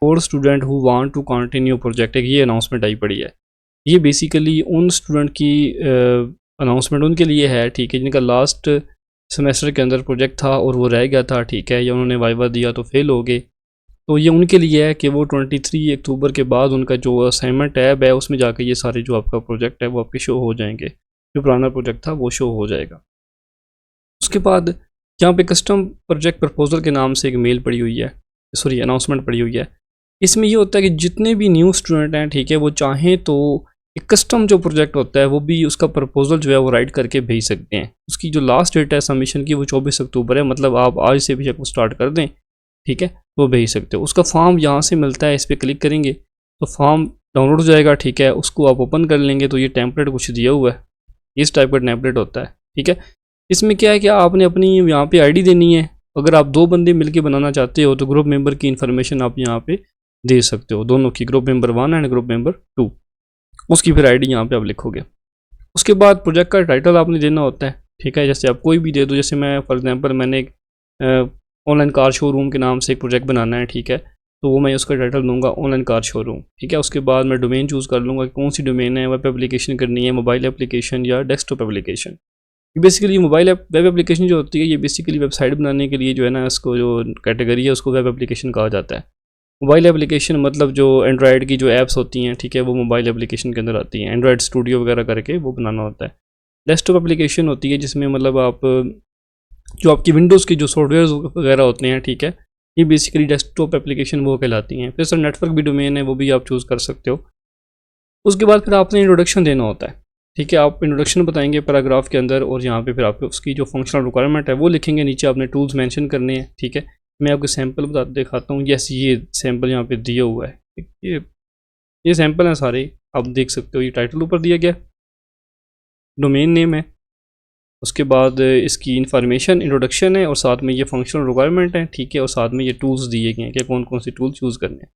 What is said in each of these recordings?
For student who want to continue project, एक ये announcement आई पड़ी है। ये बेसिकली उन स्टूडेंट की अनाउंसमेंट उनके लिए है, ठीक है, जिनका लास्ट सेमेस्टर के अंदर प्रोजेक्ट था और वो रह गया था, ठीक है, या उन्होंने वाइवा दिया तो फेल हो गए। तो ये उनके लिए है कि वो 23 अक्टूबर के बाद उनका जो असाइनमेंट टैब है उसमें जाकर ये सारे जो आपका प्रोजेक्ट है वो आपके शो हो जाएंगे, जो पुराना प्रोजेक्ट था वो शो हो जाएगा। उसके बाद यहाँ पे कस्टम प्रोजेक्ट प्रपोजल के नाम से एक मेल पड़ी हुई है, सॉरी अनाउंसमेंट पड़ी हुई है। इसमें ये होता है कि जितने भी न्यू स्टूडेंट हैं, ठीक है, वो चाहें तो एक कस्टम जो प्रोजेक्ट होता है वो भी उसका प्रपोजल जो है वो राइट करके भेज सकते हैं। उसकी जो लास्ट डेट है सबमिशन की वो 24 अक्टूबर है, मतलब आप आज से भी स्टार्ट कर दें, ठीक है, तो भेज सकते हो। उसका फॉर्म यहाँ से मिलता है, इस पर क्लिक करेंगे तो फॉर्म डाउनलोड हो जाएगा, ठीक है, उसको आप ओपन कर लेंगे तो ये टेम्पलेट कुछ दिया हुआ है, इस टाइप का टेम्पलेट होता है, ठीक है। इसमें क्या है कि आपने अपनी यहाँ पे आईडी देनी है। अगर आप 2 बंदे मिलके बनाना चाहते हो तो ग्रुप मेंबर की इन्फॉर्मेशन आप यहाँ पे दे सकते हो, दोनों की, group member 1 and group member 2, उसकी फिर आईडी यहाँ पे आप लिखोगे। उसके बाद प्रोजेक्ट का टाइटल आपने देना होता है, ठीक है, जैसे आप कोई भी दे दो। जैसे मैं फॉर एग्जांपल मैंने एक ऑनलाइन कार शोरूम के नाम से एक प्रोजेक्ट बनाना है, ठीक है, तो वो मैं उसका टाइटल दूंगा ऑनलाइन कार शोरूम, ठीक है। उसके बाद मैं डोमेन चूज़ कर लूँगा कौन सी डोमेन है, वेब एप्लीकेशन करनी है, मोबाइल एप्लीकेशन या desktop application. Basically mobile web application जो होती है ये बेसिकली वेबसाइट बनाने के लिए जो है ना, इसको जो कैटेगरी है उसको वेब एप्लीकेशन कहा जाता है। मोबाइल एप्लीकेशन मतलब जो एंड्रॉयड की जो ऐप्स होती हैं, ठीक है, वो मोबाइल एप्लीकेशन के अंदर आती हैं, एंड्रॉयड स्टूडियो वगैरह करके वो बनाना होता है। डेस्कटॉप एप्लीकेशन होती है जिसमें मतलब आप जो आपकी विंडोज़ के जो सॉफ्टवेयर वगैरह होते हैं, ठीक है, ये बेसिकली डेस्कटॉप एप्लीकेशन वो कहलाती हैं। फिर सर नेटवर्क भी डोमेन है, वो भी आप चूज़ कर सकते हो। उसके बाद फिर आपने इंट्रोडक्शन देना होता है, ठीक है, आप इंट्रोडक्शन बताएंगे पैराग्राफ के अंदर और यहाँ पे फिर आपको उसकी जो फंक्शनल रिक्वायरमेंट है वो लिखेंगे। नीचे आपने टूल्स मेंशन करने हैं, ठीक है। मैं आपको सैंपल बता दिखाता हूँ। यस, ये सैंपल यहाँ पे दिया हुआ है, ये सैंपल हैं सारे, आप देख सकते हो। ये टाइटल ऊपर दिया गया, डोमेन नेम है, उसके बाद इसकी इंफॉर्मेशन इंट्रोडक्शन है और साथ में ये फंक्शनल रिक्वायरमेंट है, ठीक है, और साथ में ये टूल्स दिए गए हैं कि कौन कौन से टूल चूज़ करने हैं।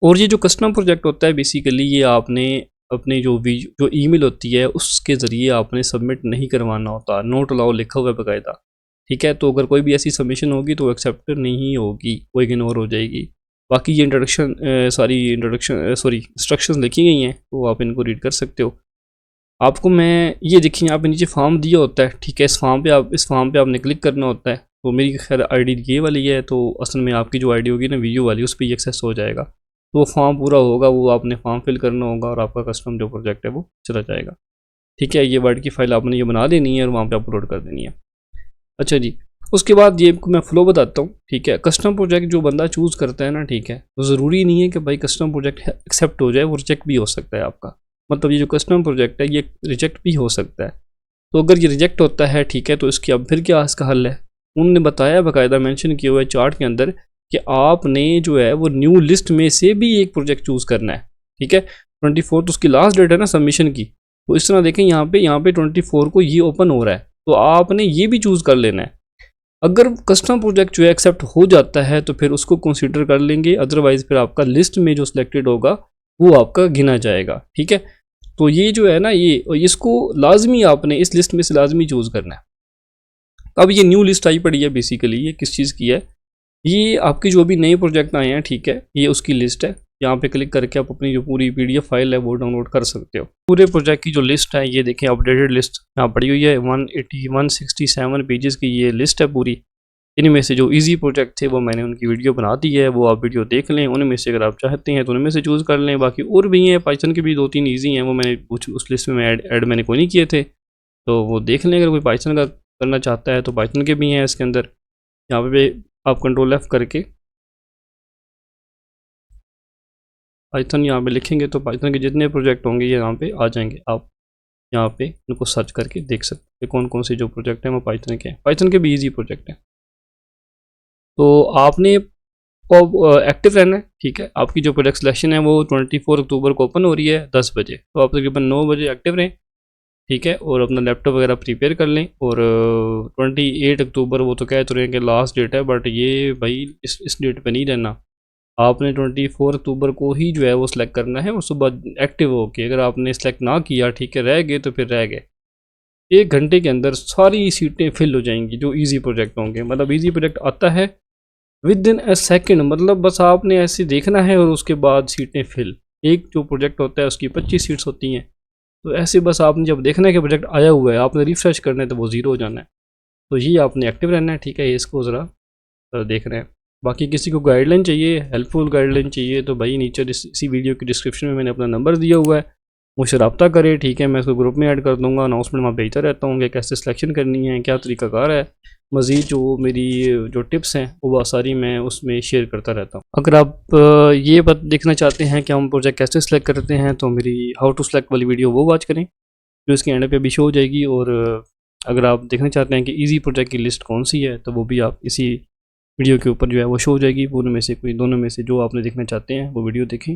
और ये जो कस्टमर प्रोजेक्ट होता है बेसिकली ये आपने अपने जो ईमेल होती है उसके ज़रिए आपने सबमिट नहीं करवाना होता, नोट अलाउ लिखा हुआ है बाकायदा, ठीक है। तो अगर कोई भी ऐसी सबमिशन होगी तो एक्सेप्ट नहीं होगी, वो इग्नोर हो जाएगी। बाकी ये इंस्ट्रक्शंस लिखी गई हैं तो आप इनको रीड कर सकते हो। आपको मैं ये देखिए यहाँ पे नीचे फॉर्म दिया होता है, ठीक है, इस फॉर्म पे आपने क्लिक करना होता है। तो मेरी खैर आईडी ये वाली है, तो असल में आपकी जो आईडी होगी ना वीडियो वाली, उस पर एक्सेस हो जाएगा। तो वो फॉर्म पूरा होगा, वो आपने फॉर्म फिल करना होगा और आपका कस्टम जो प्रोजेक्ट है वो चला जाएगा, ठीक है। ये वर्ड की फाइल आपने ये बना देनी है और वहाँ पे अपलोड कर देनी है। अच्छा जी, उसके बाद ये मैं फ्लो बताता हूँ, ठीक है। कस्टम प्रोजेक्ट जो बंदा चूज़ करता है ना, ठीक है, तो ज़रूरी नहीं है कि भाई कस्टम प्रोजेक्ट एक्सेप्ट हो जाए, वो रिजेक्ट भी हो सकता है आपका। मतलब ये जो कस्टम प्रोजेक्ट है ये रिजेक्ट भी हो सकता है। तो अगर ये रिजेक्ट होता है, ठीक है, तो इसकी अब फिर क्या इसका हल है, उन्होंने बताया बाकायदा मेंशन किया हुआ है चार्ट के अंदर कि आपने जो है वो न्यू लिस्ट में से भी एक प्रोजेक्ट चूज़ करना है, ठीक है। 24 तो उसकी लास्ट डेट है ना सबमिशन की, तो इस तरह देखें यहाँ पे 24 को ये ओपन हो रहा है, तो आपने ये भी चूज़ कर लेना है। अगर कस्टम प्रोजेक्ट जो है एक्सेप्ट हो जाता है तो फिर उसको कंसीडर कर लेंगे, अदरवाइज फिर आपका लिस्ट में जो सिलेक्टेड होगा वो आपका गिना जाएगा, ठीक है। तो ये जो है ना, ये इसको लाजमी आपने इस लिस्ट में से लाजमी चूज़ करना है। अब ये न्यू लिस्ट आई पड़ी है, बेसिकली ये किस चीज़ की है, ये आपके जो भी नए प्रोजेक्ट आए हैं, ठीक है, ये उसकी लिस्ट है। यहाँ पे क्लिक करके आप अपनी जो पूरी PDF फाइल है वो डाउनलोड कर सकते हो। पूरे प्रोजेक्ट की जो लिस्ट है ये देखें, अपडेटेड लिस्ट यहाँ पड़ी हुई है, 167 पेजेस की ये लिस्ट है पूरी। इनमें से जो इजी प्रोजेक्ट थे वो मैंने उनकी वीडियो बना दी है, वो आप वीडियो देख लें। उनमें से अगर आप चाहते हैं तो उनमें से चूज़ कर लें। बाकी और भी हैं, पाइथन के भी 2-3 ईजी हैं, वो मैंने उस लिस्ट में ऐड मैंने कोई नहीं किए थे, तो वो देख लें। अगर कोई पाइथन का करना चाहता है तो पाइथन के भी हैं इसके अंदर। यहाँ पे आप कंट्रोल F करके पाइथन यहाँ पे लिखेंगे तो पाइथन के जितने प्रोजेक्ट होंगे ये यहाँ पे आ जाएंगे। आप यहाँ पे उनको सर्च करके देख सकते हैं कौन कौन से जो प्रोजेक्ट हैं वो पाइथन के हैं। पाइथन के भी ईजी प्रोजेक्ट हैं। तो आपने एक्टिव रहना है, ठीक है। आपकी जो प्रोजेक्ट सिलेक्शन है वो 24 अक्टूबर को ओपन हो रही है 10 बजे, तो आप तकरीबन 9 बजे एक्टिव रहें, ठीक है। और अपना लैपटॉप वगैरह प्रिपेयर कर लें। और 28 अक्टूबर वो तो कह तो रहे हैं कि लास्ट डेट है, बट ये भाई इस डेट पे नहीं रहना। आपने 24 अक्टूबर को ही जो है वो सिलेक्ट करना है और सुबह एक्टिव होके, अगर आपने सिलेक्ट ना किया, ठीक है, रह गए तो फिर रह गए। 1 घंटे के अंदर सारी सीटें फिल हो जाएंगी जो इजी प्रोजेक्ट होंगे। मतलब इजी प्रोजेक्ट आता है विद इन अ सेकेंड, मतलब बस आपने ऐसे देखना है और उसके बाद सीटें फिल। एक जो प्रोजेक्ट होता है उसकी 25 सीट्स होती हैं, तो ऐसे बस आपने जब देखना है कि प्रोजेक्ट आया हुआ है, आपने रिफ्रेश करना है तो वो ज़ीरो हो जाना है। तो ये आपने एक्टिव रहना है, ठीक है, ये इसको ज़रा देख रहे हैं। बाकी किसी को गाइडलाइन चाहिए, हेल्पफुल गाइडलाइन चाहिए, तो भाई नीचे इसी वीडियो की डिस्क्रिप्शन में मैंने अपना नंबर दिया हुआ है, मुझसे रब्ता करें, ठीक है। मैं उसको ग्रुप में ऐड कर दूँगा, अनाउंसमेंट वहाँ भेजता रहता हूँ कि कैसे सिलेक्शन करनी है, क्या तरीक़ाकार है। मज़ीद जो मेरी जो टिप्स हैं वो बहुत सारी मैं उसमें शेयर करता रहता हूँ। अगर आप ये देखना चाहते हैं कि हम प्रोजेक्ट कैसे सिलेक्ट करते हैं, तो मेरी हाउ टू सिलेक्ट वाली वीडियो वो वॉच करें, जो इसके एंड पे अभी शो हो जाएगी। और अगर आप देखना चाहते हैं कि इजी प्रोजेक्ट की लिस्ट कौन सी है, तो वो भी आप इसी वीडियो के ऊपर जो है वो शो हो जाएगी। दोनों में से जो आपने देखना चाहते हैं वो वीडियो देखें।